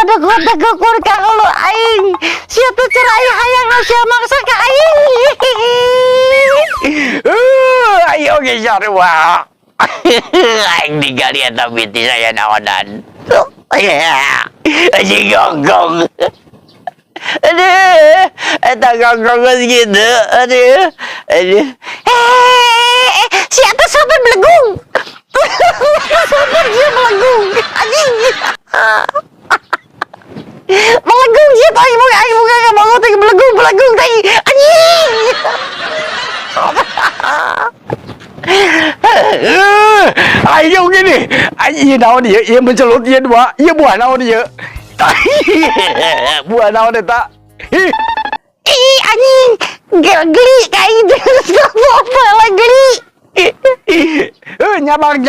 ada kota kekur kalau aing sia teh cerai hayang sia maksa ka aing. Ayo ge sarua. Aing ningali eta bitis saya naonan. Aji gonggong. Aduh, eta gonggong gitu. Aduh. Sia teh sampai belegung. Sampai dia belegung. Anjing. Belegung sih tadi aing buka ka bangun teh belegung tadi. Anjing. Ayo gini, ayo naon dia, ia mencelut dia dua, ia buah naon dia. Buah naon eta? Ih anjing, geli kayak gitu. Apa lah geli. Nyabang,